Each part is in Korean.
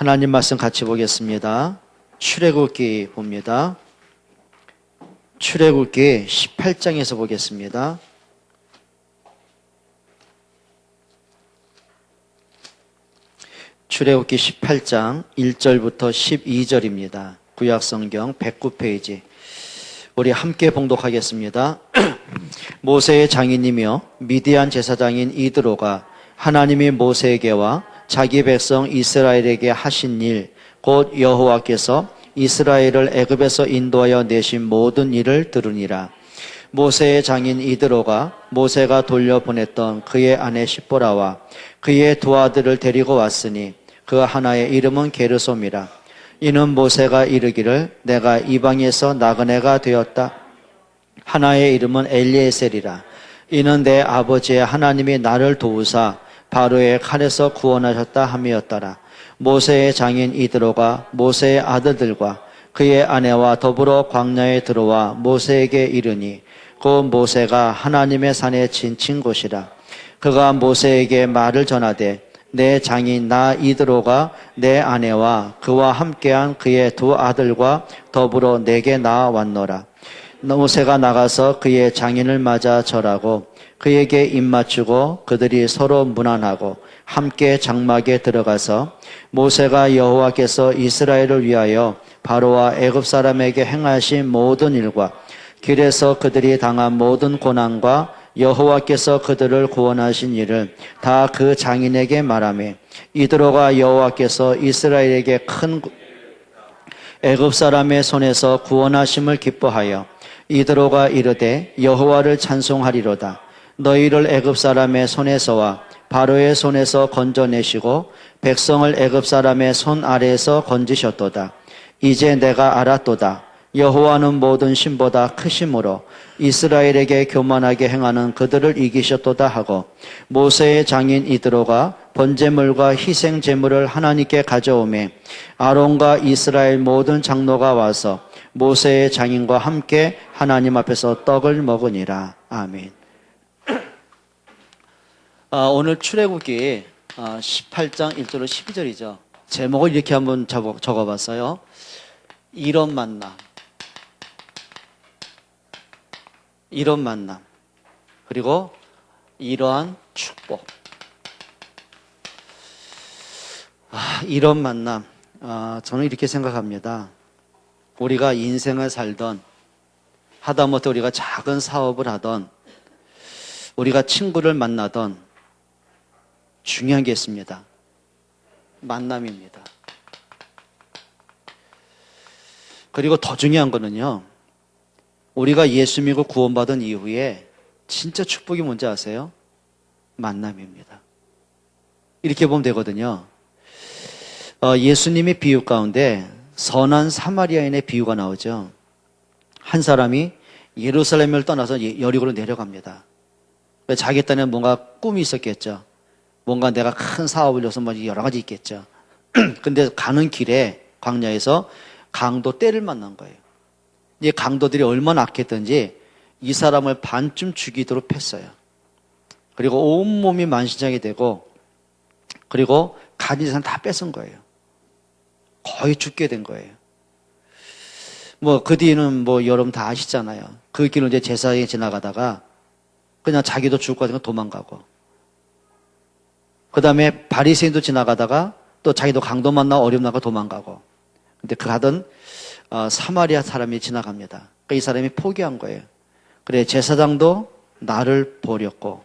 하나님 말씀 같이 보겠습니다. 출애굽기 봅니다. 출애굽기 18장에서 보겠습니다. 출애굽기 18장 1절부터 12절입니다. 구약성경 109페이지. 우리 함께 봉독하겠습니다. 모세의 장인이며 미디안 제사장인 이드로가 하나님이 모세에게와 자기 백성 이스라엘에게 하신 일, 곧 여호와께서 이스라엘을 애굽에서 인도하여 내신 모든 일을 들으니라. 모세의 장인 이드로가 모세가 돌려보냈던 그의 아내 십보라와 그의 두 아들을 데리고 왔으니 그 하나의 이름은 게르솜이라. 이는 모세가 이르기를 내가 이방에서 나그네가 되었다. 하나의 이름은 엘리에셀이라. 이는 내 아버지의 하나님이 나를 도우사 바로의 칼에서 구원하셨다 함이었더라. 모세의 장인 이드로가 모세의 아들들과 그의 아내와 더불어 광야에 들어와 모세에게 이르니 곧 모세가 하나님의 산에 지친 곳이라. 그가 모세에게 말을 전하되 내 장인 나 이드로가 내 아내와 그와 함께한 그의 두 아들과 더불어 내게 나아왔노라. 모세가 나가서 그의 장인을 맞아 절하고 그에게 입맞추고 그들이 서로 문안하고 함께 장막에 들어가서 모세가 여호와께서 이스라엘을 위하여 바로와 애굽 사람에게 행하신 모든 일과 길에서 그들이 당한 모든 고난과 여호와께서 그들을 구원하신 일을 다 그 장인에게 말하며 이드로가 여호와께서 이스라엘에게 큰 애굽 사람의 손에서 구원하심을 기뻐하여 이드로가 이르되 여호와를 찬송하리로다. 너희를 애굽 사람의 손에서와 바로의 손에서 건져내시고 백성을 애굽 사람의 손 아래에서 건지셨도다. 이제 내가 알았도다. 여호와는 모든 신보다 크심으로 이스라엘에게 교만하게 행하는 그들을 이기셨도다 하고 모세의 장인 이드로가 번제물과 희생제물을 하나님께 가져오매 아론과 이스라엘 모든 장로가 와서 모세의 장인과 함께 하나님 앞에서 떡을 먹으니라. 아멘. 오늘 출애굽기 18장 1절로 12절이죠. 제목을 이렇게 한번 적어봤어요. 이런 만남, 이런 만남, 그리고 이러한 축복. 이런 만남, 저는 이렇게 생각합니다. 우리가 인생을 살던, 하다못해 우리가 작은 사업을 하던, 우리가 친구를 만나던 중요한 게 있습니다. 만남입니다. 그리고 더 중요한 거는요, 우리가 예수 믿고 구원받은 이후에 진짜 축복이 뭔지 아세요? 만남입니다. 이렇게 보면 되거든요. 예수님의 비유 가운데 선한 사마리아인의 비유가 나오죠. 한 사람이 예루살렘을 떠나서 여리고로 내려갑니다. 자기 딴에는 뭔가 꿈이 있었겠죠. 뭔가 내가 큰 사업을 위해서 뭐 여러 가지 있겠죠. 근데 가는 길에 광야에서 강도 떼를 만난 거예요. 이 강도들이 얼마나 악했던지 이 사람을 반쯤 죽이도록 팼어요. 그리고 온몸이 만신창이 되고 그리고 가진 재산 다 뺏은 거예요. 거의 죽게 된 거예요. 그 뒤는 여러분 다 아시잖아요. 그 길을 이제 제사장이 지나가다가 그냥 자기도 죽을 것 같으니까 도망가고. 그 다음에 바리새인도 지나가다가 또 자기도 강도 만나 어려움 나고 도망가고. 근데 그 가던 사마리아 사람이 지나갑니다. 그러니까 이 사람이 포기한 거예요. 그래, 제사장도 나를 버렸고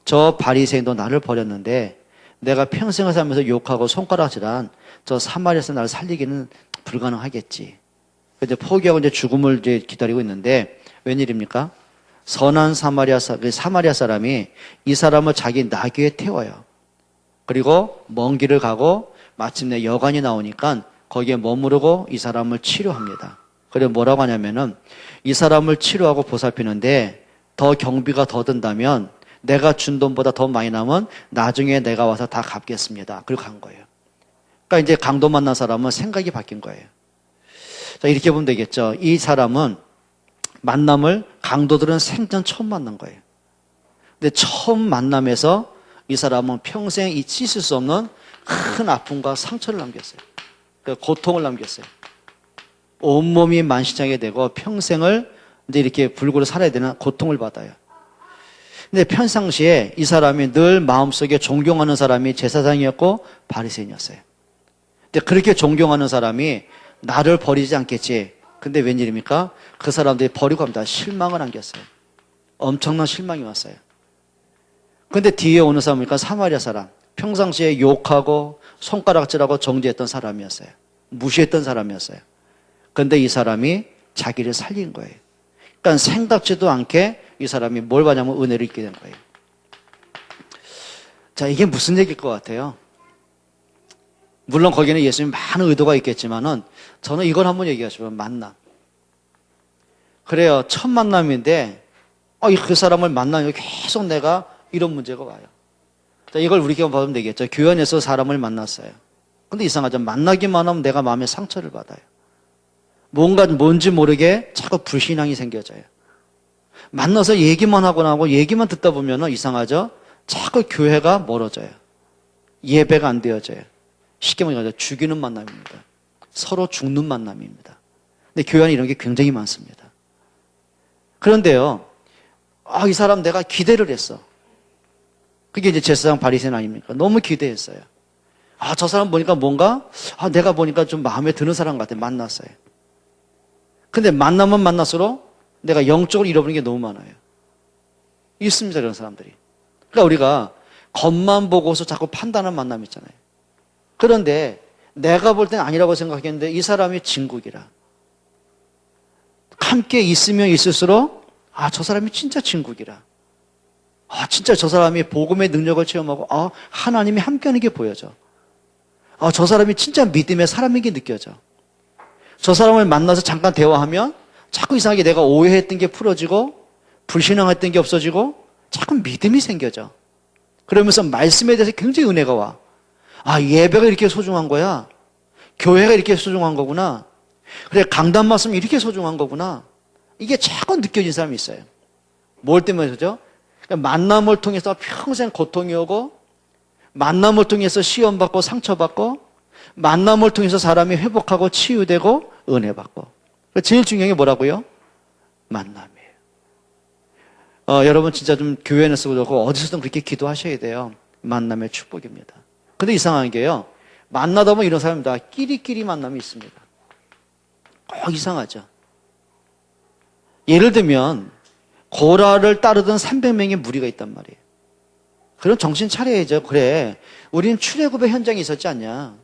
저 바리새인도 나를 버렸는데 내가 평생을 살면서 욕하고 손가락질한 저 사마리아에서 나를 살리기는 불가능하겠지. 이제 포기하고 이제 죽음을 이제 기다리고 있는데 웬일입니까? 선한 사마리아 사람이 이 사람을 자기 나귀에 태워요. 그리고 먼 길을 가고 마침내 여관이 나오니까 거기에 머무르고 이 사람을 치료합니다. 그리고 뭐라고 하냐면은 이 사람을 치료하고 보살피는데 더 경비가 더 든다면 내가 준 돈보다 더 많이 남은 나중에 내가 와서 다 갚겠습니다. 그리고 간 거예요. 그러니까 이제 강도 만난 사람은 생각이 바뀐 거예요. 자, 이렇게 보면 되겠죠. 이 사람은 만남을 강도들은 생전 처음 만난 거예요. 근데 처음 만남에서 이 사람은 평생 잊을 수 없는 큰 아픔과 상처를 남겼어요. 고통을 남겼어요. 온몸이 만신창이 되고 평생을 이제 이렇게 불구로 살아야 되는 고통을 받아요. 근데 평상시에 이 사람이 늘 마음속에 존경하는 사람이 제사장이었고 바리새인이었어요. 근데 그렇게 존경하는 사람이 나를 버리지 않겠지. 근데 웬일입니까? 그 사람들이 버리고 갑니다. 실망을 안겼어요. 엄청난 실망이 왔어요. 근데 뒤에 오는 사람이니까 사마리아 사람. 평상시에 욕하고 손가락질하고 정죄했던 사람이었어요. 무시했던 사람이었어요. 근데 이 사람이 자기를 살린 거예요. 그러니까 생각지도 않게 이 사람이 뭘 받냐면 은혜를 입게 된 거예요. 자, 이게 무슨 얘기일 것 같아요? 물론 거기는 예수님 많은 의도가 있겠지만은 저는 이걸 한번 얘기하고 싶어요. 만남. 그래요. 첫 만남인데 그 사람을 만나면 계속 내가 이런 문제가 와요. 자, 이걸 우리가 보면 되겠죠. 교회 안에서 사람을 만났어요. 근데 이상하죠. 만나기만 하면 내가 마음에 상처를 받아요. 뭔지 모르게 자꾸 불신앙이 생겨져요. 만나서 얘기만 하고 나고 얘기만 듣다 보면 이상하죠. 자꾸 교회가 멀어져요. 예배가 안 되어져요. 쉽게 말해서 죽이는 만남입니다. 서로 죽는 만남입니다. 근데 교회 안에 이런 게 굉장히 많습니다. 그런데요, 이 사람 내가 기대를 했어. 그게 이제 제사장 바리새인 아닙니까? 너무 기대했어요. 저 사람 보니까 뭔가, 내가 보니까 좀 마음에 드는 사람 같아. 만났어요. 근데 만나면 만날수록 내가 영적으로 잃어버리는 게 너무 많아요. 있습니다, 그런 사람들이. 그러니까 우리가 겉만 보고서 자꾸 판단하는 만남 있잖아요. 그런데 내가 볼 땐 아니라고 생각했는데 이 사람이 진국이라. 함께 있으면 있을수록 저 사람이 진짜 진국이라. 진짜 저 사람이 복음의 능력을 체험하고 하나님이 함께하는 게 보여져. 저 사람이 진짜 믿음의 사람인 게 느껴져. 저 사람을 만나서 잠깐 대화하면 자꾸 이상하게 내가 오해했던 게 풀어지고 불신앙했던 게 없어지고 자꾸 믿음이 생겨져. 그러면서 말씀에 대해서 굉장히 은혜가 와. 예배가 이렇게 소중한 거야. 교회가 이렇게 소중한 거구나. 그래, 강단 말씀이 이렇게 소중한 거구나. 이게 자꾸 느껴진 사람이 있어요. 뭘 때문에 그러죠? 만남을 통해서 평생 고통이 오고, 만남을 통해서 시험받고 상처받고, 만남을 통해서 사람이 회복하고 치유되고 은혜받고. 제일 중요한 게 뭐라고요? 만남이에요. 여러분 진짜 좀 교회에서 그렇고 어디서든 그렇게 기도하셔야 돼요. 만남의 축복입니다. 근데 이상한 게요, 만나다 보면 이런 사람입니다. 끼리끼리 만남이 있습니다. 꼭 이상하죠. 예를 들면 고라를 따르던 300명의 무리가 있단 말이에요. 그럼 정신 차려야죠. 그래, 우리는 출애굽의 현장에 있었지 않냐.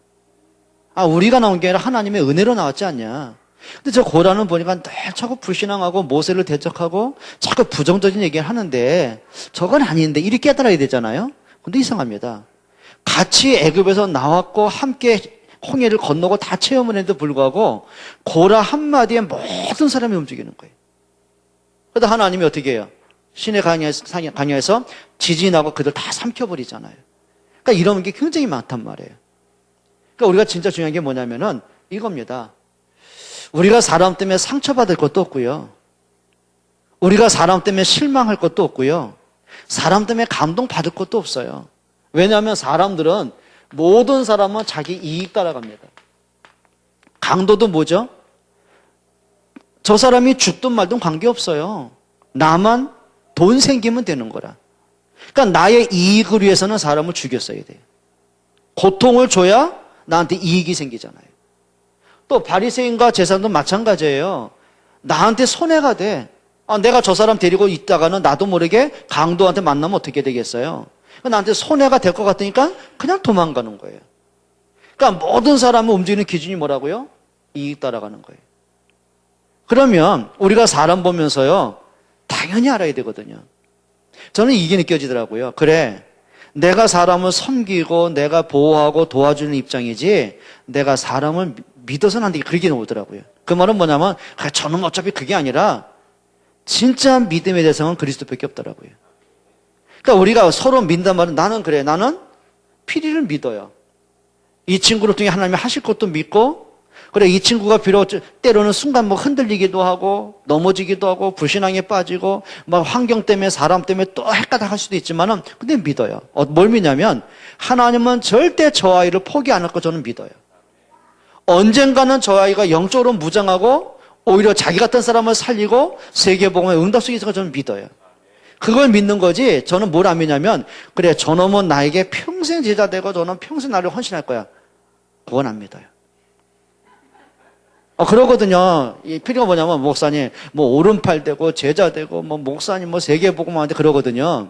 우리가 나온 게 아니라 하나님의 은혜로 나왔지 않냐. 근데 저 고라는 보니까 늘 자꾸 불신앙하고 모세를 대적하고 자꾸 부정적인 얘기를 하는데 저건 아닌데 이렇게 깨달아야 되잖아요. 근데 이상합니다. 같이 애굽에서 나왔고 함께 홍해를 건너고 다 체험을 했는데도 불구하고 고라 한마디에 모든 사람이 움직이는 거예요. 그러다 하나님이 어떻게 해요? 신의 강야에서 지진이 나고 그들 다 삼켜버리잖아요. 그러니까 이런 게 굉장히 많단 말이에요. 그러니까 우리가 진짜 중요한 게 뭐냐면은 이겁니다. 우리가 사람 때문에 상처받을 것도 없고요. 우리가 사람 때문에 실망할 것도 없고요. 사람 때문에 감동받을 것도 없어요. 왜냐하면 사람들은 모든 사람은 자기 이익 따라갑니다. 강도도 뭐죠? 저 사람이 죽든 말든 관계없어요. 나만 돈 생기면 되는 거라. 그러니까 나의 이익을 위해서는 사람을 죽였어야 돼요. 고통을 줘야 나한테 이익이 생기잖아요. 또 바리새인과 제사장도 마찬가지예요. 나한테 손해가 돼. 내가 저 사람 데리고 있다가는 나도 모르게 강도한테 만나면 어떻게 되겠어요? 나한테 손해가 될 것 같으니까 그냥 도망가는 거예요. 그러니까 모든 사람을 움직이는 기준이 뭐라고요? 이익 따라가는 거예요. 그러면 우리가 사람 보면서요, 당연히 알아야 되거든요. 저는 이게 느껴지더라고요. 그래, 내가 사람을 섬기고 내가 보호하고 도와주는 입장이지 내가 사람을 믿어서는 안 되게 그렇게 오더라고요. 그 말은 뭐냐면 저는 어차피 그게 아니라 진짜 믿음의 대상은 그리스도밖에 없더라고요. 그러니까 우리가 서로 믿는단 말은 나는 그래, 나는 피리를 믿어요. 이 친구를 통해 하나님이 하실 것도 믿고 그래, 이 친구가 비록 때로는 순간 뭐 흔들리기도 하고, 넘어지기도 하고, 불신앙에 빠지고, 막 환경 때문에, 사람 때문에 또 헷갈려 할 수도 있지만은, 근데 믿어요. 뭘 믿냐면, 하나님은 절대 저 아이를 포기 안 할 거 저는 믿어요. 언젠가는 저 아이가 영적으로 무장하고, 오히려 자기 같은 사람을 살리고, 세계복음에 응답 속에 있을 거 저는 믿어요. 그걸 믿는 거지, 저는 뭘 안 믿냐면, 그래, 저놈은 나에게 평생 제자 되고, 저는 평생 나를 헌신할 거야. 그건 안 믿어요. 그러거든요. 이 필요가 뭐냐면, 목사님, 뭐, 오른팔 되고, 제자 되고, 뭐, 목사님, 뭐, 세계복음하는데 그러거든요.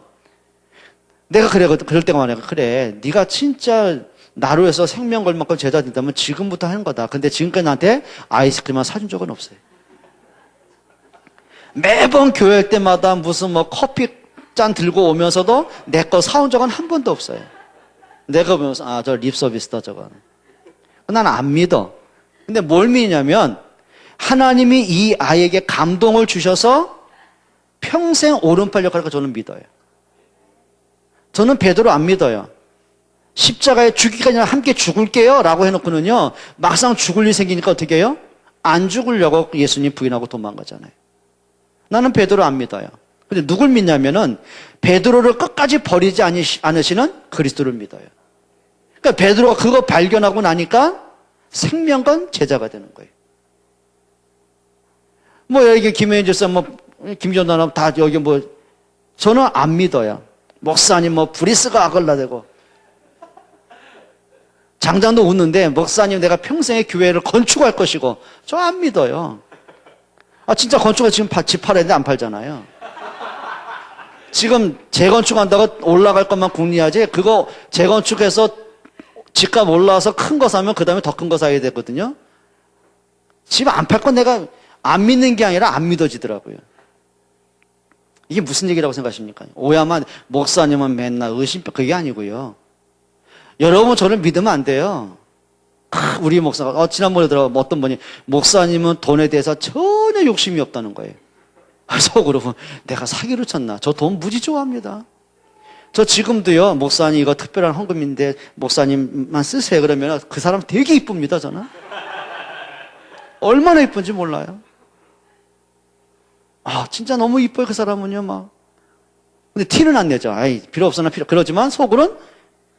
내가 그럴 때가 많아요. 그래, 네가 진짜 나로 해서 생명 걸 만큼 제자 된다면 지금부터 하는 거다. 근데 지금까지 나한테 아이스크림만 사준 적은 없어요. 매번 교회 때마다 무슨 뭐 커피 잔 들고 오면서도 내 거 사온 적은 한 번도 없어요. 내가 보면서, 저 립 서비스다, 저거는. 난 안 믿어. 근데 뭘 믿냐면 하나님이 이 아이에게 감동을 주셔서 평생 오른팔 역할을 저는 믿어요. 저는 베드로 안 믿어요. 십자가에 죽기까지 함께 죽을게요 라고 해놓고는요, 막상 죽을 일이 생기니까 어떻게 해요? 안 죽으려고 예수님 부인하고 도망가잖아요. 나는 베드로 안 믿어요. 근데 누굴 믿냐면은 베드로를 끝까지 버리지 않으시는 그리스도를 믿어요. 그러니까 베드로가 그거 발견하고 나니까 생명건 제자가 되는 거예요. 뭐 여기 김혜인 쌤, 뭐 김전도나 다 여기 뭐 저는 안 믿어요. 목사님 뭐 브리스가 아글라대고 장장도 웃는데 목사님 내가 평생의 교회를 건축할 것이고 저 안 믿어요. 진짜 건축을 지금 집 팔아야 되는데 안 팔잖아요. 지금 재건축한다고 올라갈 것만 궁리하지 그거 재건축해서 집값 올라와서 큰 거 사면 그 다음에 더 큰 거 사야 되거든요. 집 안 팔 건 내가 안 믿는 게 아니라 안 믿어지더라고요. 이게 무슨 얘기라고 생각하십니까? 오야만 목사님은 맨날 의심병 그게 아니고요. 여러분 저를 믿으면 안 돼요. 우리 목사가 지난번에 어떤 분이 목사님은 돈에 대해서 전혀 욕심이 없다는 거예요. 속으로 내가 사기를 쳤나? 저 돈 무지 좋아합니다. 저 지금도요, 목사님 이거 특별한 헌금인데 목사님만 쓰세요. 그러면 그 사람 되게 이쁩니다, 저는. 얼마나 이쁜지 몰라요. 진짜 너무 이뻐요, 그 사람은요, 막. 근데 티는 안 내죠. 필요 없으나 그러지만 속으로는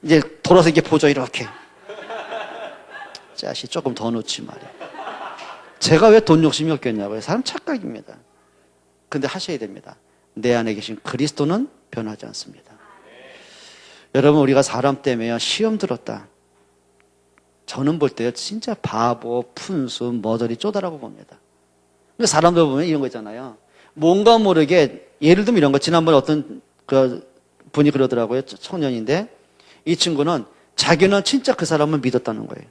이제 돌아서 이렇게 보죠, 이렇게. 자식 조금 더 넣지 말이야. 제가 왜 돈 욕심이 없겠냐고요. 사람 착각입니다. 근데 하셔야 됩니다. 내 안에 계신 그리스도는 변하지 않습니다. 여러분 우리가 사람 때문에 시험 들었다. 저는 볼 때요 진짜 바보, 푼수, 머저리 쪼다라고 봅니다. 사람들 보면 이런 거 있잖아요. 뭔가 모르게 예를 들면 이런 거 지난번에 어떤 그 분이 그러더라고요. 청년인데 이 친구는 자기는 진짜 그 사람을 믿었다는 거예요.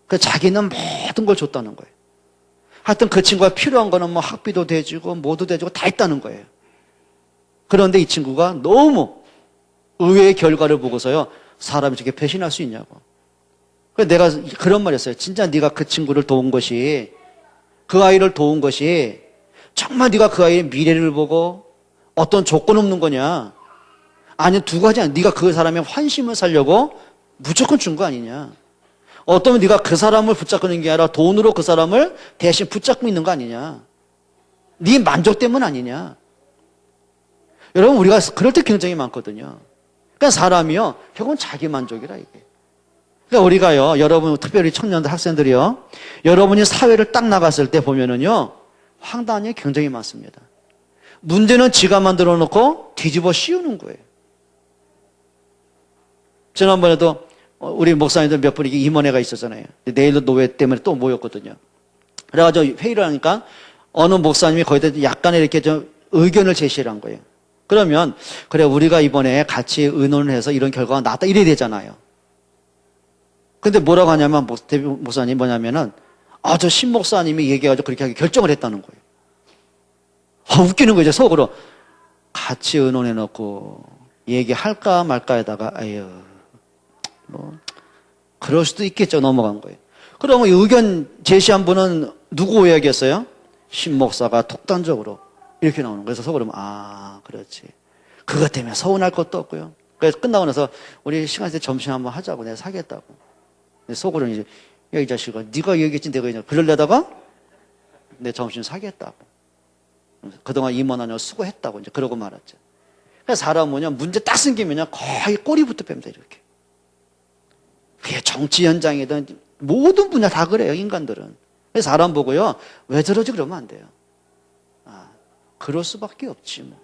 그래서 자기는 모든 걸 줬다는 거예요. 하여튼 그 친구가 필요한 거는 뭐 학비도 대주고 뭐도 대주고 다 했다는 거예요. 그런데 이 친구가 너무 의외의 결과를 보고서요. 사람이 저렇게 배신할 수 있냐고. 그래서 내가 그런 말 했어요. 진짜 네가 그 친구를 도운 것이 그 아이를 도운 것이 정말 네가 그 아이의 미래를 보고 어떤 조건 없는 거냐. 아니 두 가지 아니야. 네가 그 사람의 환심을 살려고 무조건 준 거 아니냐. 어떠면 네가 그 사람을 붙잡는 게 아니라 돈으로 그 사람을 대신 붙잡고 있는 거 아니냐. 네 만족 때문 아니냐. 여러분 우리가 그럴 때 굉장히 많거든요. 그러니까 사람이요 결국은 자기 만족이라 이게. 그러니까 우리가요 여러분 특별히 청년들 학생들이요 여러분이 사회를 딱 나갔을 때 보면은요 황당한 일이 굉장히 많습니다. 문제는 지가 만들어 놓고 뒤집어 씌우는 거예요. 지난번에도 우리 목사님들 몇 분이 임원회가 있었잖아요. 내일도 노회 때문에 또 모였거든요. 그래가지고 회의를 하니까 어느 목사님이 거기다 약간의 이렇게 좀 의견을 제시를 한 거예요. 그러면 그래 우리가 이번에 같이 의논을 해서 이런 결과가 나왔다 이래야 되잖아요. 근데 뭐라고 하냐면 목사님 뭐냐면은 저 신 목사님이 얘기해가지고 그렇게 하게 결정을 했다는 거예요. 웃기는 거죠 속으로. 같이 의논해 놓고 얘기할까 말까에다가 뭐 그럴 수도 있겠죠. 넘어간 거예요. 그러면 의견 제시한 분은 누구 이야기했어요? 신 목사가 독단적으로 이렇게 나오는 거예요. 그래서 속으로 그렇지. 그것 때문에 서운할 것도 없고요. 그래서 끝나고 나서 우리 시간 있을 때 점심 한번 하자고 내가 사겠다고. 속으로는 이제 야, 이 자식아, 네가 얘기했지 내가 그냥 그러려다가 내 정신 사겠다고. 그동안 임원하느라 수고했다고 이제 그러고 말았죠. 그래서 사람은 문제 딱 생기면 거의 꼬리부터 뺍니다, 이렇게. 그게 정치 현장이든 모든 분야 다 그래요, 인간들은. 그래서 사람 보고요, 왜 저러지 그러면 안 돼요. 그럴 수밖에 없지 뭐.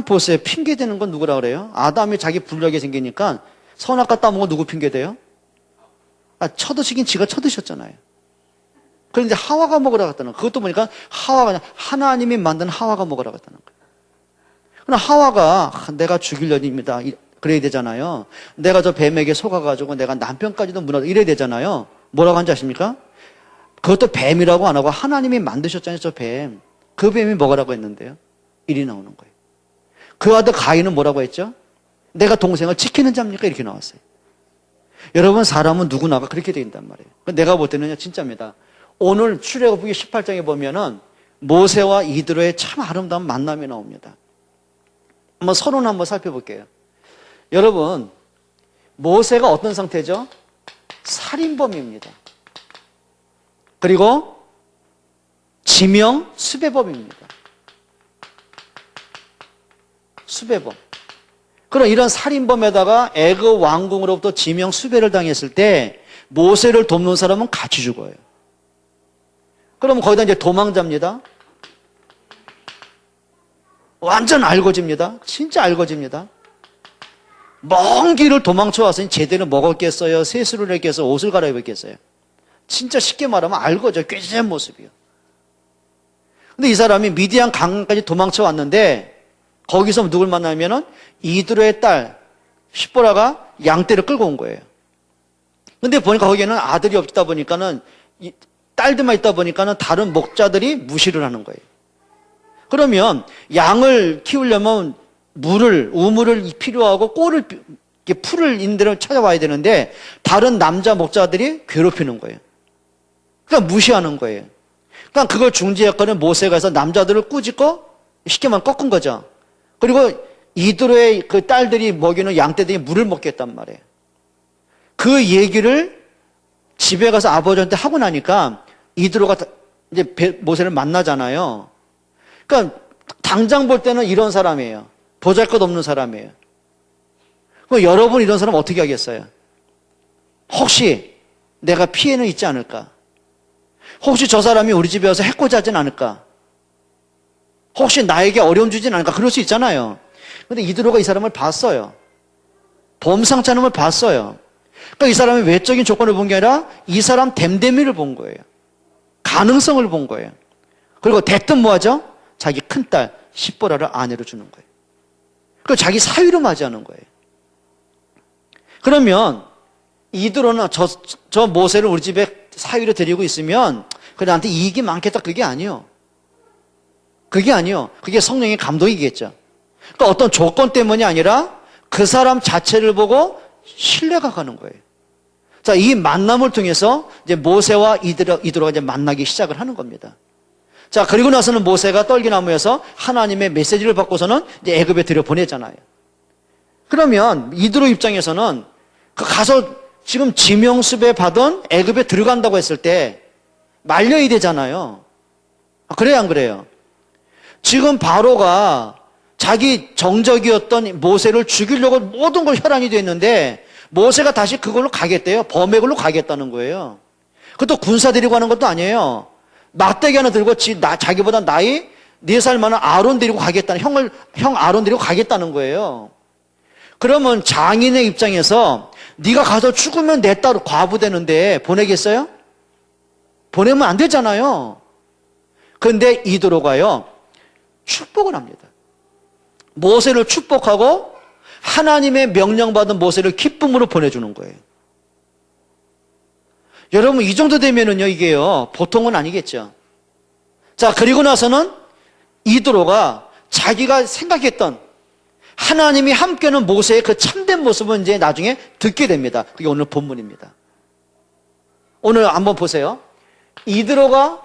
보세요. 핑계대는 건 누구라 그래요? 아담이 자기 불리하게 생기니까 선악과 따먹은 누구 핑계대요? 쳐드시긴 지가 쳐드셨잖아요. 그런데 하와가 먹으러 갔다는 거예요. 그것도 보니까 하와가 하나님이 만든 하와가 먹으러 갔다는 거예요. 그럼 하와가 내가 죽일 년입니다. 그래야 되잖아요. 내가 저 뱀에게 속아가지고 내가 남편까지도 무너져 이래야 되잖아요. 뭐라고 한지 아십니까? 그것도 뱀이라고 안 하고 하나님이 만드셨잖아요. 저 뱀. 그 뱀이 먹으라고 했는데요. 일이 나오는 거예요. 그 아들 가인은 뭐라고 했죠? 내가 동생을 지키는 자입니까? 이렇게 나왔어요. 여러분, 사람은 누구나가 그렇게 된단 말이에요. 내가 볼 때는 진짜입니다. 오늘 출애굽기 18장에 보면은 모세와 이드로의 참 아름다운 만남이 나옵니다. 한번 서론 한번 살펴볼게요. 여러분, 모세가 어떤 상태죠? 살인범입니다. 그리고 지명 수배범입니다. 수배범. 그럼 이런 살인범에다가 애굽 왕궁으로부터 지명 수배를 당했을 때 모세를 돕는 사람은 같이 죽어요. 그럼 거기다 이제 도망자입니다. 완전 알거집니다. 진짜 알거집니다. 먼 길을 도망쳐 와서 제대로 먹었겠어요? 세수를 했겠어요? 옷을 갈아입었겠어요? 진짜 쉽게 말하면 알거죠. 꾀지한 모습이요. 근데 이 사람이 미디안 강까지 도망쳐 왔는데 거기서 누굴 만나면은 이드로의 딸 십보라가 양떼를 끌고 온 거예요. 근데 보니까 거기에는 아들이 없다 보니까는 딸들만 있다 보니까는 다른 목자들이 무시를 하는 거예요. 그러면 양을 키우려면 우물을 필요하고 풀을 있는 데로 찾아와야 되는데 다른 남자 목자들이 괴롭히는 거예요. 그러니까 무시하는 거예요. 그러니까 그걸 중지했거든 모세가 해서 남자들을 꾸짖고 쉽게 말하면 꺾은 거죠. 그리고 이드로의 그 딸들이 먹이는 양떼들이 물을 먹겠단 말이에요. 그 얘기를 집에 가서 아버지한테 하고 나니까 이드로가 이제 모세를 만나잖아요. 그러니까 당장 볼 때는 이런 사람이에요. 보잘것없는 사람이에요. 그럼 여러분 이런 사람 어떻게 하겠어요? 혹시 내가 피해는 있지 않을까? 혹시 저 사람이 우리 집에 와서 해코지 하진 않을까? 혹시 나에게 어려움 주진 않을까? 그럴 수 있잖아요. 근데 이드로가 이 사람을 봤어요. 범상치 않음을 봤어요. 그러니까 이 사람의 외적인 조건을 본 게 아니라 이 사람 댐데미를 본 거예요. 가능성을 본 거예요. 그리고 대뜸 뭐 하죠? 자기 큰딸 십보라를 아내로 주는 거예요. 그리고 자기 사위로 맞이하는 거예요. 그러면 이드로는 저 모세를 우리 집에 사위로 데리고 있으면 그래 나한테 이익이 많겠다 그게 아니에요. 그게 아니에요. 그게 성령의 감동이겠죠. 그러니까 어떤 조건 때문이 아니라 그 사람 자체를 보고 신뢰가 가는 거예요. 자, 이 만남을 통해서 이제 모세와 이드로가 이제 만나기 시작을 하는 겁니다. 자, 그리고 나서는 모세가 떨기나무에서 하나님의 메시지를 받고서는 이제 애굽에 들여보내잖아요. 그러면 이드로 입장에서는 가서 지금 지명수배 받은 애굽에 들어간다고 했을 때 말려야 되잖아요. 그래요, 안 그래요? 지금 바로가 자기 정적이었던 모세를 죽이려고 모든 걸 혈안이 됐는데 모세가 다시 그걸로 가겠대요. 범의 걸로 가겠다는 거예요. 그것도 군사 데리고 가는 것도 아니에요. 막대기 하나 들고 자기보다 나이 4살 많은 아론 데리고 가겠다는 형 아론 데리고 가겠다는 거예요. 그러면 장인의 입장에서 네가 가서 죽으면 내 딸 과부 되는데 보내겠어요? 보내면 안 되잖아요. 그런데 이드로가요 축복을 합니다. 모세를 축복하고 하나님의 명령받은 모세를 기쁨으로 보내주는 거예요. 여러분 이 정도 되면은요 이게요 보통은 아니겠죠. 자, 그리고 나서는 이드로가 자기가 생각했던 하나님이 함께하는 모세의 그 참된 모습을 이제 나중에 듣게 됩니다. 그게 오늘 본문입니다. 오늘 한번 보세요. 이드로가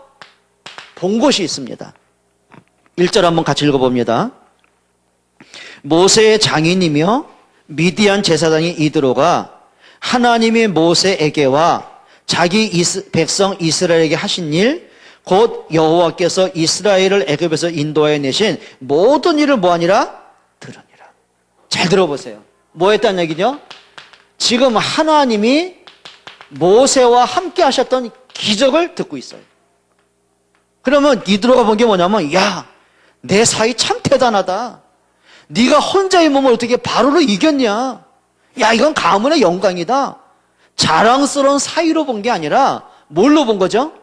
본 것이 있습니다. 1절 한번 같이 읽어봅니다. 모세의 장인이며 미디안 제사장인 이드로가 하나님이 모세에게와 자기 백성 이스라엘에게 하신 일, 곧 여호와께서 이스라엘을 애굽에서 인도하여 내신 모든 일을 뭐하니라? 들으니라. 잘 들어보세요. 뭐 했다는 얘기죠? 지금 하나님이 모세와 함께 하셨던 기적을 듣고 있어요. 그러면 이드로가 본 게 뭐냐면, 야, 내 사이 참 대단하다. 네가 혼자의 몸을 어떻게 바로로 이겼냐? 야, 이건 가문의 영광이다. 자랑스러운 사이로 본 게 아니라 뭘로 본 거죠?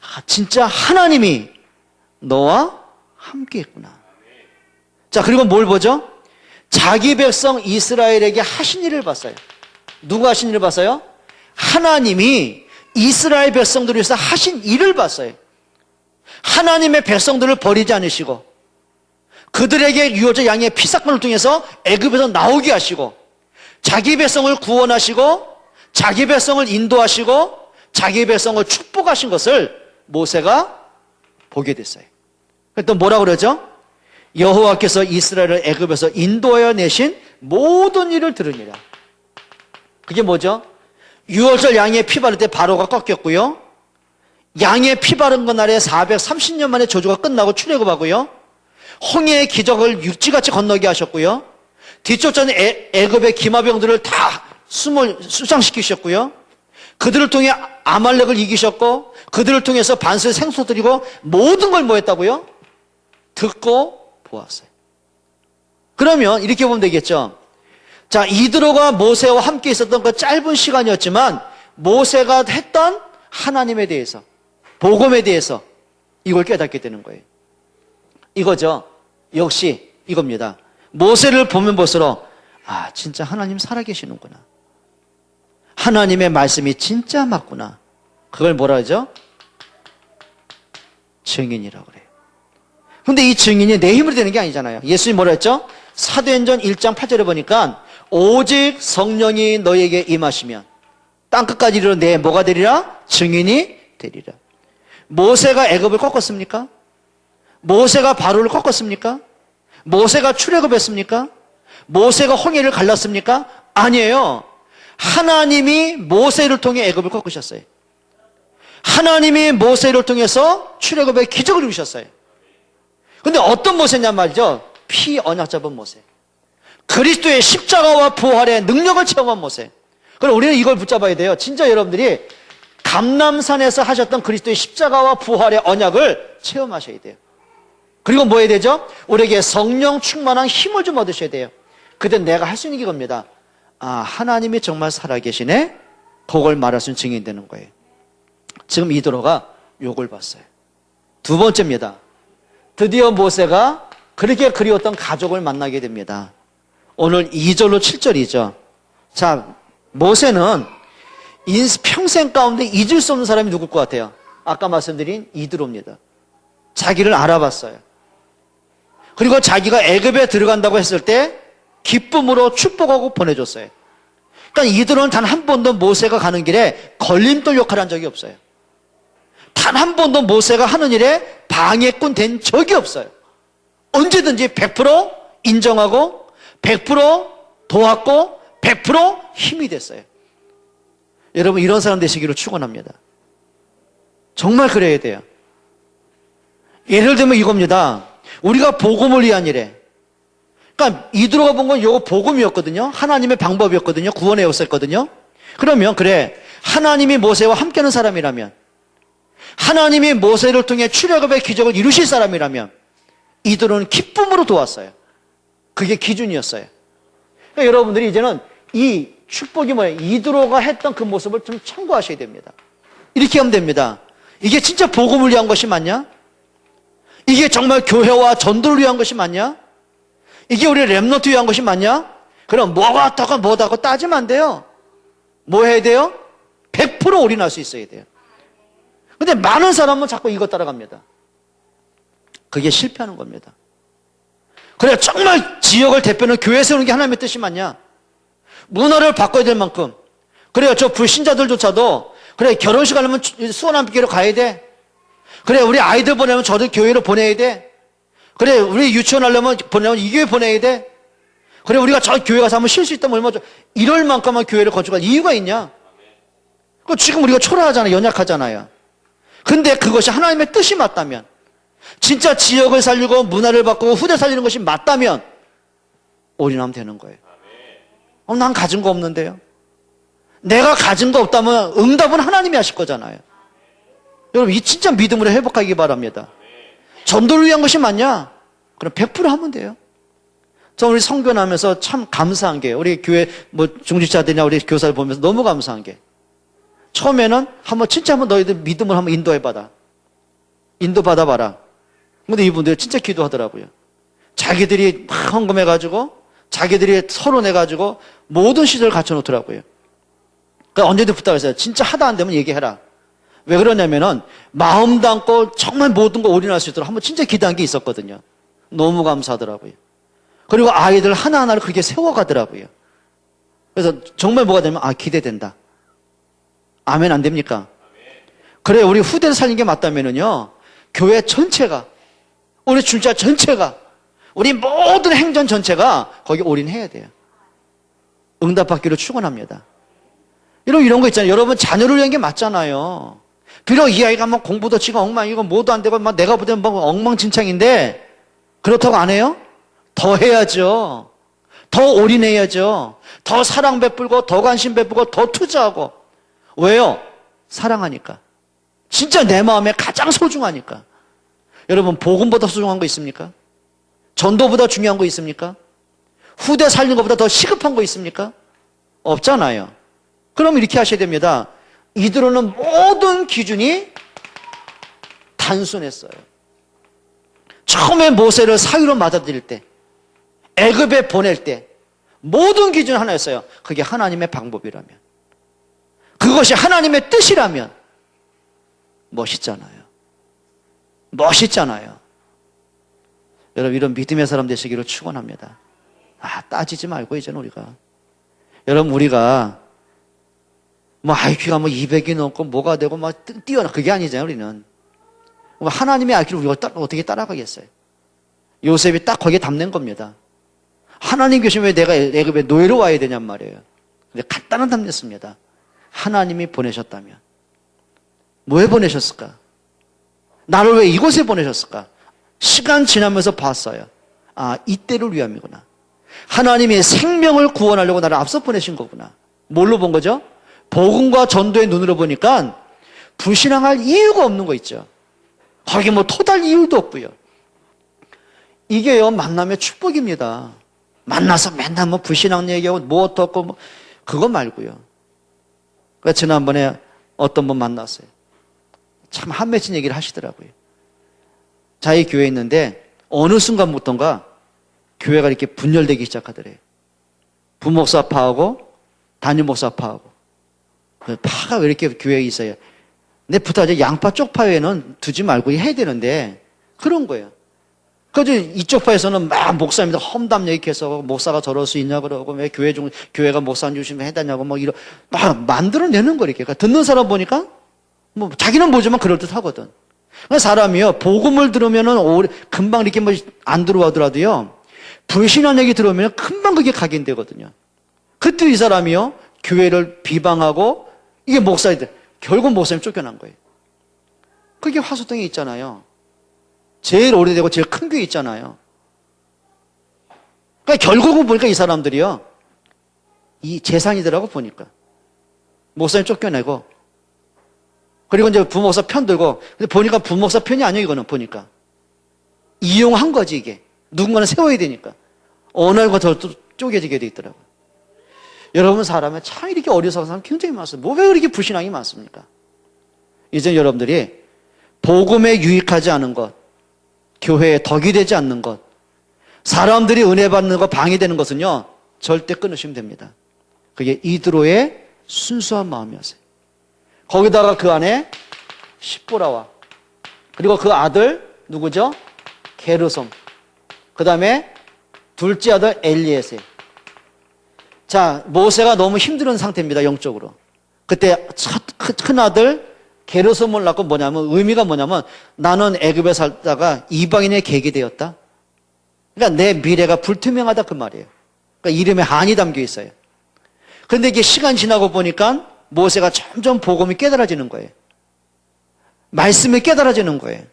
아, 진짜 하나님이 너와 함께 했구나. 자, 그리고 뭘 보죠? 자기 백성 이스라엘에게 하신 일을 봤어요. 누가 하신 일을 봤어요? 하나님이 이스라엘 백성들을 위해서 하신 일을 봤어요. 하나님의 백성들을 버리지 않으시고 그들에게 유월절 양의 피삭물을 통해서 애굽에서 나오게 하시고 자기 백성을 구원하시고 자기 백성을 인도하시고 자기 백성을 축복하신 것을 모세가 보게 됐어요. 또 뭐라고 그러죠? 여호와께서 이스라엘을 애굽에서 인도하여 내신 모든 일을 들으니라. 그게 뭐죠? 유월절 양의 피 바를 때 바로가 꺾였고요. 양의 피 바른 그날에 430년 만에 저주가 끝나고 출애굽하고요. 홍해의 기적을 육지같이 건너게 하셨고요. 뒤쫓아는 애굽의 기마병들을 다 수장시키셨고요. 그들을 통해 아말렉을 이기셨고 그들을 통해서 반수의 생수 드리고 모든 걸 뭐 했다고요? 듣고 보았어요. 그러면 이렇게 보면 되겠죠. 자, 이드로가 모세와 함께 있었던 그 짧은 시간이었지만 모세가 했던 하나님에 대해서, 복음에 대해서 이걸 깨닫게 되는 거예요. 이거죠. 역시 이겁니다. 모세를 보면 볼수록 아, 진짜 하나님 살아계시는구나. 하나님의 말씀이 진짜 맞구나. 그걸 뭐라 하죠? 증인이라고 그래요. 근데 이 증인이 내 힘으로 되는 게 아니잖아요. 예수님이 뭐라 했죠? 사도행전 1장 8절에 보니까 오직 성령이 너에게 임하시면 땅끝까지 이르러 내 뭐가 되리라? 증인이 되리라. 모세가 애굽을 꺾었습니까? 모세가 바로를 꺾었습니까? 모세가 출애굽했습니까? 모세가 홍해를 갈랐습니까? 아니에요. 하나님이 모세를 통해 애굽을 꺾으셨어요. 하나님이 모세를 통해서 출애굽의 기적을 이루셨어요. 근데 어떤 모세냔 말이죠? 피언약 잡은 모세. 그리스도의 십자가와 부활의 능력을 체험한 모세. 그럼 우리는 이걸 붙잡아야 돼요. 진짜 여러분들이 감람산에서 하셨던 그리스도의 십자가와 부활의 언약을 체험하셔야 돼요. 그리고 뭐 해야 되죠? 우리에게 성령 충만한 힘을 좀 얻으셔야 돼요. 그때 내가 할 수 있는 게 겁니다. 아, 하나님이 정말 살아계시네? 그걸 말할 수 있는 증인이 되는 거예요. 지금 이드로가 욕을 봤어요. 두 번째입니다. 드디어 모세가 그렇게 그리웠던 가족을 만나게 됩니다. 오늘 2절로 7절이죠. 자, 모세는 평생 가운데 잊을 수 없는 사람이 누굴 것 같아요? 아까 말씀드린 이드로입니다. 자기를 알아봤어요. 그리고 자기가 애굽에 들어간다고 했을 때 기쁨으로 축복하고 보내줬어요. 그러니까 이드로는 단 한 번도 모세가 가는 길에 걸림돌 역할을 한 적이 없어요. 단 한 번도 모세가 하는 일에 방해꾼 된 적이 없어요. 언제든지 100% 인정하고 100% 도왔고 100% 힘이 됐어요. 여러분 이런 사람 되시기를 축원합니다. 정말 그래야 돼요. 예를 들면 이겁니다. 우리가 복음을 위한 일에, 그러니까 이드로가 본 건 이거 복음이었거든요. 하나님의 방법이었거든요. 구원의 역사였거든요. 그러면 그래, 하나님이 모세와 함께하는 사람이라면, 하나님이 모세를 통해 출애굽의 기적을 이루실 사람이라면 이드로는 기쁨으로 도왔어요. 그게 기준이었어요. 그러니까 여러분들이 이제는 이 축복이 뭐예요? 이드로가 했던 그 모습을 좀 참고하셔야 됩니다. 이렇게 하면 됩니다. 이게 진짜 복음을 위한 것이 맞냐? 이게 정말 교회와 전도를 위한 것이 맞냐? 이게 우리 렘넌트 위한 것이 맞냐? 그럼 뭐가 어떠고 뭐다 하고 따지면 안 돼요. 뭐 해야 돼요? 100% 올인할 수 있어야 돼요. 근데 많은 사람은 자꾸 이거 따라갑니다. 그게 실패하는 겁니다. 그래, 정말 지역을 대표하는 교회 세우는 게 하나님의 뜻이 맞냐? 문화를 바꿔야 될 만큼. 그래요, 저 불신자들조차도 그래, 결혼식 하려면 수원암교회로 가야 돼. 그래, 우리 아이들 보내면 저들 교회로 보내야 돼. 그래, 우리 유치원 하려면 보내면 이 교회 보내야 돼. 그래, 우리가 저 교회 가서 한번 쉴 수 있다면 얼마나 좋아. 이럴 만큼만 교회를 건축할 이유가 있냐? 지금 우리가 초라하잖아요. 연약하잖아요. 근데 그것이 하나님의 뜻이 맞다면, 진짜 지역을 살리고 문화를 바꾸고 후대 살리는 것이 맞다면 올인하면 되는 거예요. 난 가진 거 없는데요. 내가 가진 거 없다면 응답은 하나님이 하실 거잖아요. 여러분, 이 진짜 믿음으로 회복하기 바랍니다. 전도를 위한 것이 맞냐? 그럼 100% 하면 돼요. 저 우리 성교하면서 참 감사한 게, 우리 교회 중직자들이나 우리 교사를 보면서 너무 감사한 게, 처음에는 진짜 한번 너희들 믿음을 한번 인도해봐라. 인도받아봐라. 근데 이분들 진짜 기도하더라고요. 자기들이 막 헌금해가지고, 자기들이 서론해가지고, 모든 시설을 갖춰놓더라고요. 그러니까 언제든 부탁했어요. 진짜 하다 안 되면 얘기해라. 왜 그러냐면은, 마음 담고 정말 모든 거 올인할 수 있도록 한번 진짜 기도한 게 있었거든요. 너무 감사하더라고요. 그리고 아이들 하나하나를 그렇게 세워가더라고요. 그래서 정말 뭐가 되면, 기대된다. 아멘 안 됩니까? 그래, 우리 후대를 살리는 게 맞다면은요, 교회 전체가, 우리 출자 전체가, 우리 모든 행전 전체가 거기 올인해야 돼요. 응답받기로 축원합니다. 이런 거 있잖아요. 여러분, 자녀를 위한 게 맞잖아요. 비록 이 아이가 공부도 지금 엉망이고 뭐도 안 되고 내가 볼 때는 엉망진창인데, 그렇다고 안 해요? 더 해야죠. 더 올인해야죠. 더 사랑 베풀고, 더 관심 베풀고, 더 투자하고. 왜요? 사랑하니까. 진짜 내 마음에 가장 소중하니까. 여러분, 복음보다 소중한 거 있습니까? 전도보다 중요한 거 있습니까? 후대 살리는 것보다 더 시급한 거 있습니까? 없잖아요. 그럼 이렇게 하셔야 됩니다. 이들은 모든 기준이 단순했어요. 처음에 모세를 사위로 맞아들일 때, 애굽에 보낼 때 모든 기준 하나였어요. 그게 하나님의 방법이라면, 그것이 하나님의 뜻이라면 멋있잖아요. 멋있잖아요. 여러분, 이런 믿음의 사람 되시기를 축원합니다. 따지지 말고 이제는 우리가, 여러분, 우리가 IQ가 200이 넘고 뭐가 되고 뛰어나, 그게 아니잖아요. 우리는 하나님의 IQ를 우리가 어떻게 따라가겠어요? 요셉이 딱 거기에 담는 겁니다. 하나님 계시면 왜 내가 애굽에 노예로 와야 되냔 말이에요. 근데 간단한 답냈습니다. 하나님이 보내셨다면. 왜 보내셨을까? 나를 왜 이곳에 보내셨을까? 시간 지나면서 봤어요. 이때를 위함이구나. 하나님이 생명을 구원하려고 나를 앞서 보내신 거구나. 뭘로 본 거죠? 복음과 전도의 눈으로 보니까 불신앙할 이유가 없는 거 있죠. 거기 토달 이유도 없고요. 이게요, 만남의 축복입니다. 만나서 맨날 불신앙 얘기하고 어떻고 그거 말고요. 그러니까 지난번에 어떤 분 만났어요. 참 한맺힌 얘기를 하시더라고요. 자기 교회에 있는데 어느 순간부터인가 교회가 이렇게 분열되기 시작하더래요. 부목사 파하고 담임 목사 파하고. 파가 왜 이렇게 교회에 있어요? 근데 부탁하죠. 양파 쪽 파에는 두지 말고 해야 되는데 그런 거예요. 그래서 이쪽 파에서는 막 목사님들 험담 얘기해서 목사가 저럴 수 있냐 그러고, 왜 교회가 목사 안 주시면 해다냐고 막 만들어내는 거 이렇게. 그러니까 듣는 사람 보니까 자기는 모르지만 그럴듯 하거든. 사람이요, 복음을 들으면은 금방 이렇게 안 들어오더라도요, 불신한 얘기 들으면 금방 그게 각인되거든요. 그때 이 사람이요, 교회를 비방하고, 이게 목사이들, 결국 목사님 쫓겨난 거예요. 그게 화소동에 있잖아요. 제일 오래되고 제일 큰 교회 있잖아요. 그러니까 결국은 보니까 이 사람들이요, 이 재산이더라고 보니까. 목사님 쫓겨내고, 그리고 이제 부목사 편 들고, 근데 보니까 부목사 편이 아니에요, 이거는 보니까. 이용한 거지, 이게. 누군가는 세워야 되니까. 어느 날과 더 쪼개지게 돼 있더라고요. 여러분, 사람은 참 이렇게 어리석은 사람 굉장히 많습니다. 왜 그렇게 불신앙이 많습니까? 이제 여러분들이 복음에 유익하지 않은 것, 교회에 덕이 되지 않는 것, 사람들이 은혜 받는 것 방해되는 것은요, 절대 끊으시면 됩니다. 그게 이드로의 순수한 마음이었어요. 거기다가 그 안에 십보라와, 그리고 그 아들 누구죠? 게르솜. 그 다음에 둘째 아들 엘리에셀. 자, 모세가 너무 힘든 상태입니다, 영적으로. 그때 큰 아들 게르솜을 낳고 의미가 뭐냐면, 나는 애굽에 살다가 이방인의 객이 되었다. 그러니까 내 미래가 불투명하다, 그 말이에요. 그러니까 이름에 한이 담겨 있어요. 그런데 이게 시간 지나고 보니까 모세가 점점 복음이 깨달아지는 거예요. 말씀이 깨달아지는 거예요.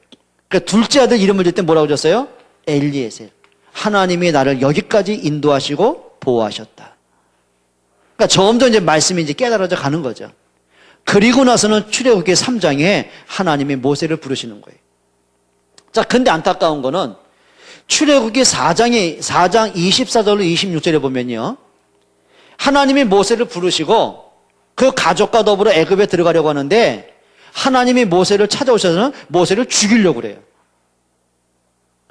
그러니까 둘째 아들 이름을 질 때 뭐라고 줬어요? 엘리에셀. 하나님이 나를 여기까지 인도하시고 보호하셨다. 그러니까 점점 이제 말씀이 이제 깨달아져 가는 거죠. 그리고 나서는 출애굽기 3장에 하나님이 모세를 부르시는 거예요. 자, 근데 안타까운 거는 출애굽기 4장 24절로 26절에 보면요. 하나님이 모세를 부르시고 그 가족과 더불어 애굽에 들어가려고 하는데 하나님이 모세를 찾아오셔서는 모세를 죽이려고 그래요.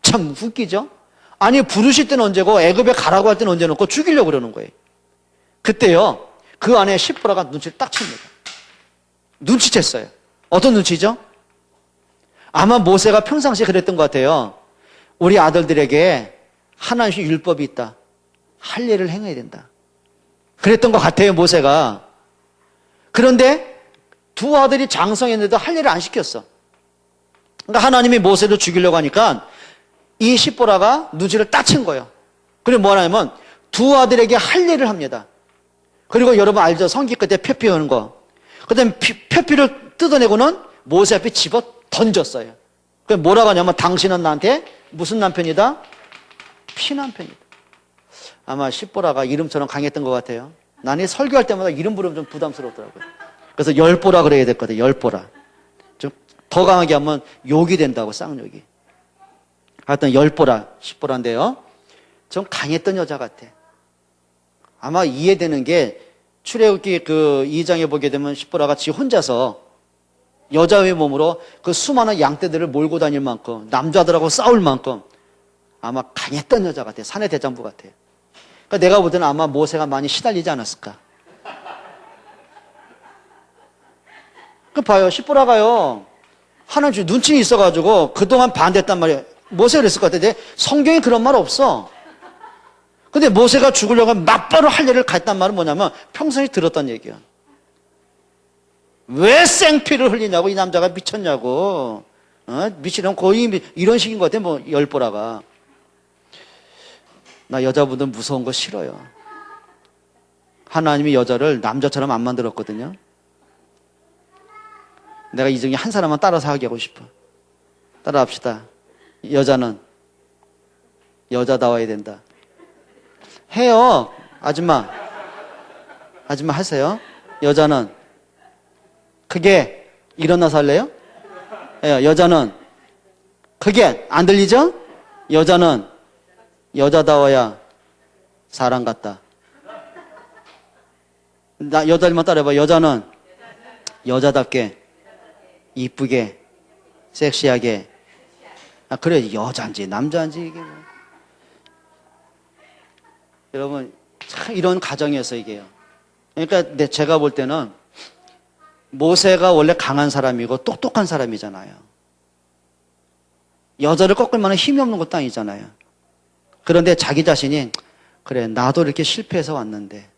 참 웃기죠? 아니, 부르실 때는 언제고 애굽에 가라고 할 때는 언제 놓고 죽이려고 그러는 거예요. 그때요, 그 안에 십보라가 눈치를 딱 챕니다. 눈치챘어요. 어떤 눈치죠? 아마 모세가 평상시에 그랬던 것 같아요. 우리 아들들에게 하나님의 율법이 있다. 할 일을 행해야 된다. 그랬던 것 같아요, 모세가. 그런데 두 아들이 장성했는데도 할 일을 안 시켰어. 그러니까 하나님이 모세를 죽이려고 하니까 이 십보라가 눈치를 딱 챈 거예요. 그리고 뭐 하냐면 두 아들에게 할 일을 합니다. 그리고 여러분 알죠? 성기 끝에 표피 하는 거. 그 다음에 표피를 뜯어내고는 모세 앞에 집어 던졌어요. 그래서 뭐라고 하냐면 당신은 나한테 무슨 남편이다? 피남편이다. 아마 십보라가 이름처럼 강했던 것 같아요. 나는 설교할 때마다 이름 부르면 좀 부담스럽더라고요. 그래서 열보라 그래야 됐거든요. 열보라. 좀 더 강하게 하면 욕이 된다고, 쌍욕이. 하여튼 열보라, 십보라인데요. 좀 강했던 여자 같아. 아마 이해되는 게 출애굽기 그 2장에 보게 되면 십보라가 지 혼자서 여자의 몸으로 그 수많은 양떼들을 몰고 다닐 만큼 남자들하고 싸울 만큼 아마 강했던 여자 같아요. 사내 대장부 같아요. 그러니까 내가 볼 때는 아마 모세가 많이 시달리지 않았을까. 그 봐요. 십보라가요. 하나님 눈치 있어가지고 그동안 반대했단 말이에요. 모세가 그랬을 것 같은데 성경에 그런 말 없어. 근데 모세가 죽으려고 하면 맞바로 할 일을 갔단 말은 뭐냐면 평소에 들었던 얘기야. 왜 생피를 흘리냐고, 이 남자가 미쳤냐고. 미치려면 거의 이런 식인 것 같아, 뭐, 열보라가. 나 여자분들 무서운 거 싫어요. 하나님이 여자를 남자처럼 안 만들었거든요. 내가 이 중에 한 사람만 따라서 하게 하고 싶어. 따라합시다. 여자는 여자다워야 된다. 해요. 아줌마. 아줌마 하세요. 여자는 크게 일어나서 할래요? 여자는 크게 안 들리죠? 여자는 여자다워야 사람 같다. 나 여자들만 따라해봐. 여자는 여자답게 이쁘게 섹시하게. 아, 그래, 여자인지 남자인지 이게 뭐. 여러분 참 이런 가정이어서 이게요. 그러니까 제가 볼 때는 모세가 원래 강한 사람이고 똑똑한 사람이잖아요. 여자를 꺾을 만한 힘이 없는 것도 아니잖아요. 그런데 자기 자신이 그래, 나도 이렇게 실패해서 왔는데,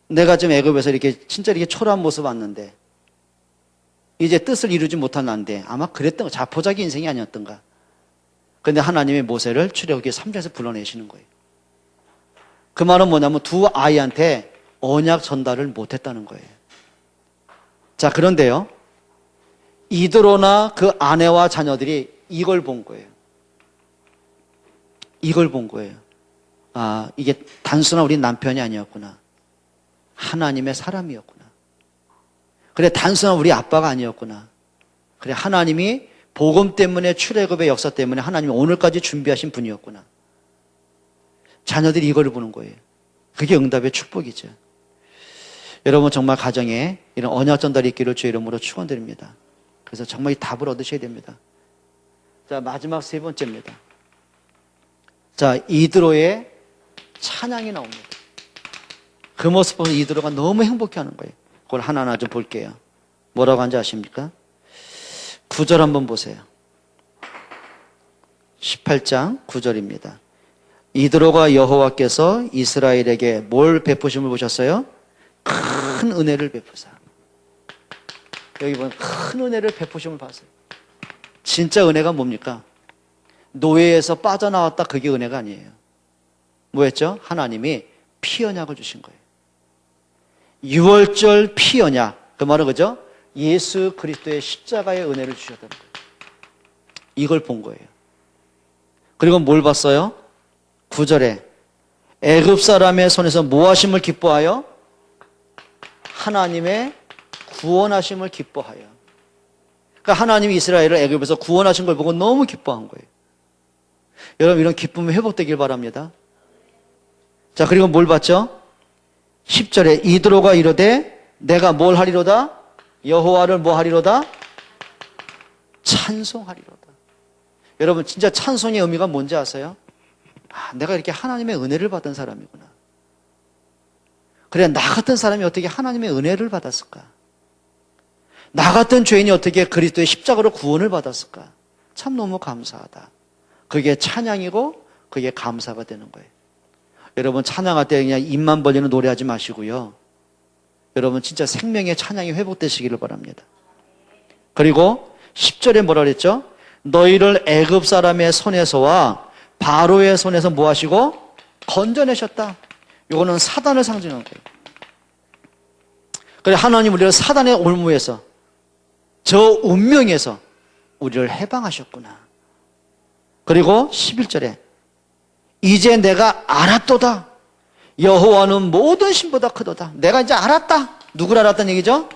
내가 지금 애굽에서 이렇게 진짜 이렇게 초라한 모습 왔는데 이제 뜻을 이루지 못한 난데, 아마 그랬던 거, 자포자기 인생이 아니었던가. 그런데 하나님이 모세를 출애굽기 3장에서 불러내시는 거예요. 그 말은 뭐냐면 두 아이한테 언약 전달을 못했다는 거예요. 자, 그런데요, 이드로나 그 아내와 자녀들이 이걸 본 거예요. 이걸 본 거예요. 아, 이게 단순한 우리 남편이 아니었구나. 하나님의 사람이었구나. 그래, 단순한 우리 아빠가 아니었구나. 그래, 하나님이 복음 때문에, 출애굽의 역사 때문에 하나님이 오늘까지 준비하신 분이었구나. 자녀들이 이걸 보는 거예요. 그게 응답의 축복이죠. 여러분 정말 가정에 이런 언약 전달이 있기를 주의 이름으로 축원드립니다. 그래서 정말 이 답을 얻으셔야 됩니다. 자, 마지막 세 번째입니다. 자, 이드로의 찬양이 나옵니다. 그 모습 보면 이드로가 너무 행복해하는 거예요. 그걸 하나하나 좀 볼게요. 뭐라고 하는지 아십니까? 9절 한번 보세요. 18장 9절입니다. 이드로가 여호와께서 이스라엘에게 뭘 베푸심을 보셨어요? 큰 은혜를 베푸사. 여기 보면 큰 은혜를 베푸심을 봤어요. 진짜 은혜가 뭡니까? 노예에서 빠져나왔다, 그게 은혜가 아니에요. 뭐였죠? 하나님이 피 언약을 주신 거예요. 유월절 피언약. 그 말은 그죠? 예수 그리스도의 십자가의 은혜를 주셨다는 거예요. 이걸 본 거예요. 그리고 뭘 봤어요? 9절에 애굽 사람의 손에서 모하심을 기뻐하여 하나님의 구원하심을 기뻐하여. 그러니까 하나님이 이스라엘을 애굽에서 구원하신 걸 보고 너무 기뻐한 거예요. 여러분 이런 기쁨이 회복되길 바랍니다. 자, 그리고 뭘 봤죠? 10절에 이드로가 이르되 내가 뭘 하리로다? 여호와를 뭐 하리로다? 찬송하리로다. 여러분 진짜 찬송의 의미가 뭔지 아세요? 내가 이렇게 하나님의 은혜를 받은 사람이구나. 그래, 나 같은 사람이 어떻게 하나님의 은혜를 받았을까? 나 같은 죄인이 어떻게 그리스도의 십자가로 구원을 받았을까? 참 너무 감사하다. 그게 찬양이고 그게 감사가 되는 거예요. 여러분 찬양할 때 그냥 입만 벌리는 노래하지 마시고요. 여러분 진짜 생명의 찬양이 회복되시기를 바랍니다. 그리고 10절에 뭐라 그랬죠? 너희를 애굽 사람의 손에서와 바로의 손에서 뭐 하시고? 건져내셨다. 이거는 사단을 상징하는 거예요. 그래, 하나님 우리를 사단의 올무에서, 저 운명에서 우리를 해방하셨구나. 그리고 11절에 이제 내가 알았도다. 여호와는 모든 신보다 크도다. 내가 이제 알았다. 누굴 알았다는 얘기죠?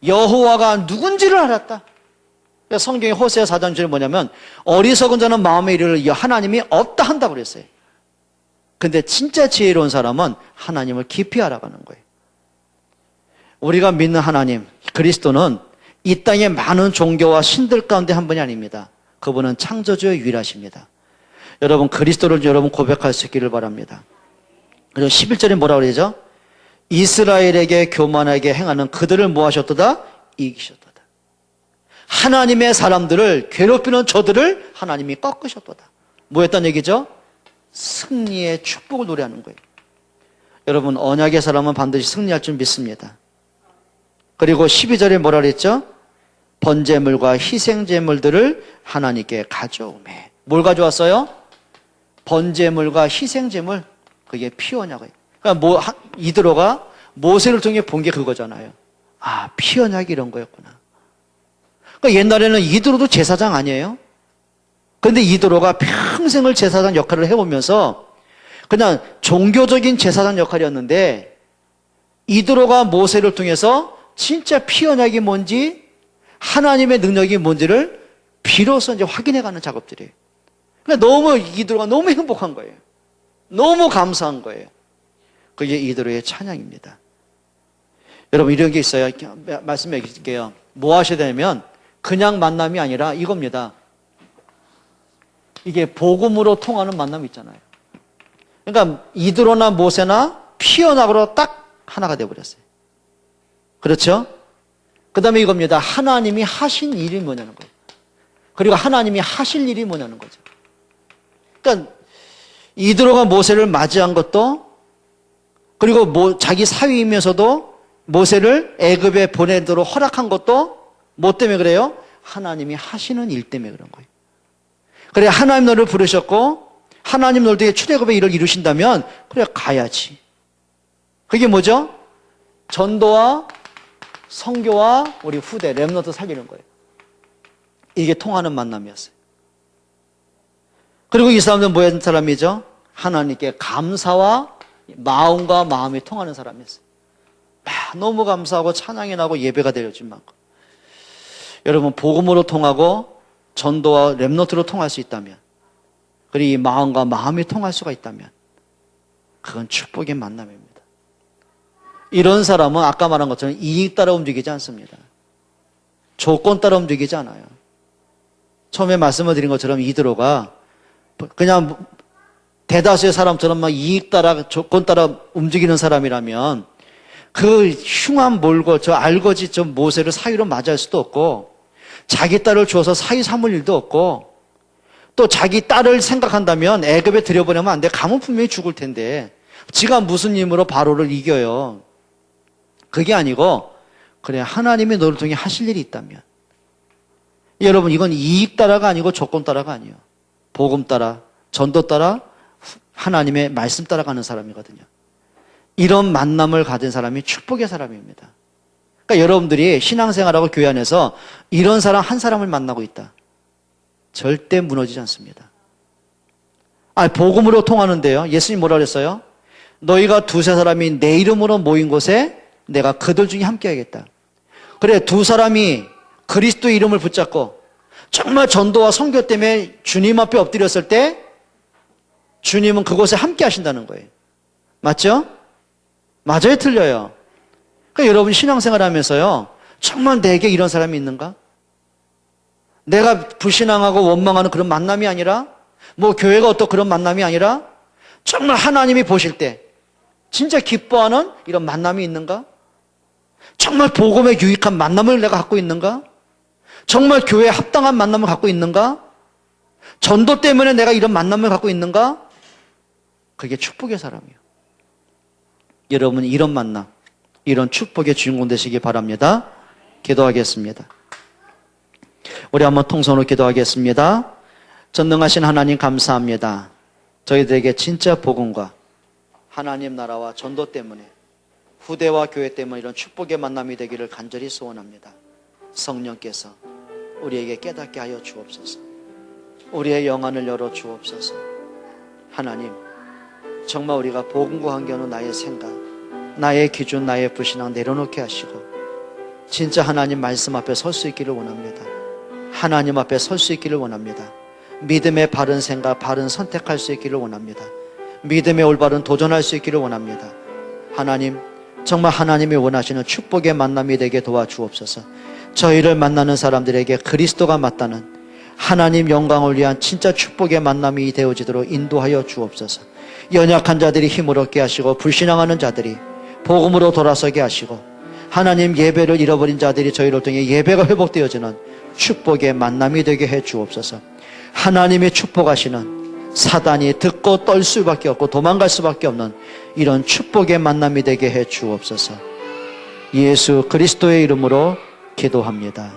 여호와가 누군지를 알았다. 성경의 호세아 4장 1절이 뭐냐면 어리석은 자는 마음에 이르를 하나님이 없다 한다고 그랬어요. 근데 진짜 지혜로운 사람은 하나님을 깊이 알아가는 거예요. 우리가 믿는 하나님, 그리스도는 이 땅의 많은 종교와 신들 가운데 한 분이 아닙니다. 그분은 창조주의 유일하십니다. 여러분 그리스도를 여러분 고백할 수 있기를 바랍니다. 그리고 11절에 뭐라고 그러죠? 이스라엘에게 교만하게 행하는 그들을 뭐 하셨도다? 이기셨도다. 하나님의 사람들을 괴롭히는 저들을 하나님이 꺾으셨도다. 뭐 했단 얘기죠? 승리의 축복을 노래하는 거예요. 여러분 언약의 사람은 반드시 승리할 줄 믿습니다. 그리고 12절에 뭐라 그랬죠? 번제물과 희생제물들을 하나님께 가져오매. 뭘 가져왔어요? 번제물과 희생제물. 그게 피 언약이에요. 그러니까 이드로가 모세를 통해 본 게 그거잖아요. 아, 피 언약이 이런 거였구나. 그러니까 옛날에는 이드로도 제사장 아니에요? 그런데 이드로가 평생을 제사장 역할을 해오면서 그냥 종교적인 제사장 역할이었는데 이드로가 모세를 통해서 진짜 피 언약이 뭔지 하나님의 능력이 뭔지를 비로소 이제 확인해가는 작업들이에요. 그러니까 너무 이드로가 너무 행복한 거예요. 너무 감사한 거예요. 그게 이드로의 찬양입니다. 여러분 이런 게 있어요. 말씀해 드릴게요. 뭐 하셔야 되냐면 그냥 만남이 아니라 이겁니다. 이게 복음으로 통하는 만남이 있잖아요. 그러니까 이드로나 모세나 피 언약으로 딱 하나가 되어버렸어요. 그렇죠? 그 다음에 이겁니다. 하나님이 하신 일이 뭐냐는 거예요. 그리고 하나님이 하실 일이 뭐냐는 거죠. 그러니까 이드로가 모세를 맞이한 것도 그리고 자기 사위이면서도 모세를 애굽에 보내도록 허락한 것도 뭐 때문에 그래요? 하나님이 하시는 일 때문에 그런 거예요. 그래 하나님 너를 부르셨고 하나님 너를 출애굽의 일을 이루신다면 그래 가야지. 그게 뭐죠? 전도와 선교와 우리 후대 렘넌트 살리는 거예요. 이게 통하는 만남이었어요. 그리고 이 사람들은 뭐였던 사람이죠? 하나님께 감사와 마음과 마음이 통하는 사람이었어요. 너무 감사하고 찬양이 나고 예배가 드려진 만큼. 여러분 복음으로 통하고 전도와 렘넌트로 통할 수 있다면 그리고 이 마음과 마음이 통할 수가 있다면 그건 축복의 만남입니다. 이런 사람은 아까 말한 것처럼 이익 따라 움직이지 않습니다. 조건 따라 움직이지 않아요. 처음에 말씀을 드린 것처럼 이드로가 그냥 대다수의 사람처럼 막 이익 따라 조건 따라 움직이는 사람이라면 그 흉한 몰고 저 알거지 저 모세를 사위로 맞이할 수도 없고 자기 딸을 주어서 사위 삼을 일도 없고 또 자기 딸을 생각한다면 애굽에 들여보내면 안 돼. 가면 분명히 죽을 텐데 지가 무슨 힘으로 바로를 이겨요. 그게 아니고 그래 하나님이 너를 통해 하실 일이 있다면 여러분 이건 이익 따라가 아니고 조건 따라가 아니에요. 복음 따라 전도 따라 하나님의 말씀 따라가는 사람이거든요. 이런 만남을 가진 사람이 축복의 사람입니다. 그러니까 여러분들이 신앙생활하고 교회 안에서 이런 사람 한 사람을 만나고 있다. 절대 무너지지 않습니다. 복음으로 통하는데요. 예수님 뭐라 그랬어요? 너희가 두세 사람이 내 이름으로 모인 곳에 내가 그들 중에 함께 하겠다. 그래, 두 사람이 그리스도의 이름을 붙잡고 정말 전도와 선교 때문에 주님 앞에 엎드렸을 때 주님은 그곳에 함께 하신다는 거예요. 맞죠? 맞아요, 틀려요? 그러니까 여러분 신앙생활 하면서요, 정말 내게 이런 사람이 있는가? 내가 불신앙하고 원망하는 그런 만남이 아니라, 교회가 어떤 그런 만남이 아니라, 정말 하나님이 보실 때 진짜 기뻐하는 이런 만남이 있는가? 정말 복음에 유익한 만남을 내가 갖고 있는가? 정말 교회에 합당한 만남을 갖고 있는가? 전도 때문에 내가 이런 만남을 갖고 있는가? 그게 축복의 사람이에요. 여러분 이런 만남, 이런 축복의 주인공 되시기 바랍니다. 기도하겠습니다. 우리 한번 통성으로 기도하겠습니다. 전능하신 하나님 감사합니다. 저희들에게 진짜 복음과 하나님 나라와 전도 때문에 후대와 교회 때문에 이런 축복의 만남이 되기를 간절히 소원합니다. 성령께서 우리에게 깨닫게 하여 주옵소서. 우리의 영안을 열어 주옵소서. 하나님, 정말 우리가 복음과 관계하는 나의 생각, 나의 기준, 나의 불신앙 내려놓게 하시고 진짜 하나님 말씀 앞에 설 수 있기를 원합니다. 하나님 앞에 설 수 있기를 원합니다. 믿음의 바른 생각, 바른 선택할 수 있기를 원합니다. 믿음의 올바른 도전할 수 있기를 원합니다. 하나님, 정말 하나님이 원하시는 축복의 만남이 되게 도와주옵소서. 저희를 만나는 사람들에게 그리스도가 맞다는 하나님 영광을 위한 진짜 축복의 만남이 되어지도록 인도하여 주옵소서. 연약한 자들이 힘을 얻게 하시고 불신앙하는 자들이 복음으로 돌아서게 하시고 하나님 예배를 잃어버린 자들이 저희를 통해 예배가 회복되어지는 축복의 만남이 되게 해 주옵소서. 하나님이 축복하시는 사단이 듣고 떨 수밖에 없고 도망갈 수밖에 없는 이런 축복의 만남이 되게 해 주옵소서. 예수 그리스도의 이름으로 기도합니다.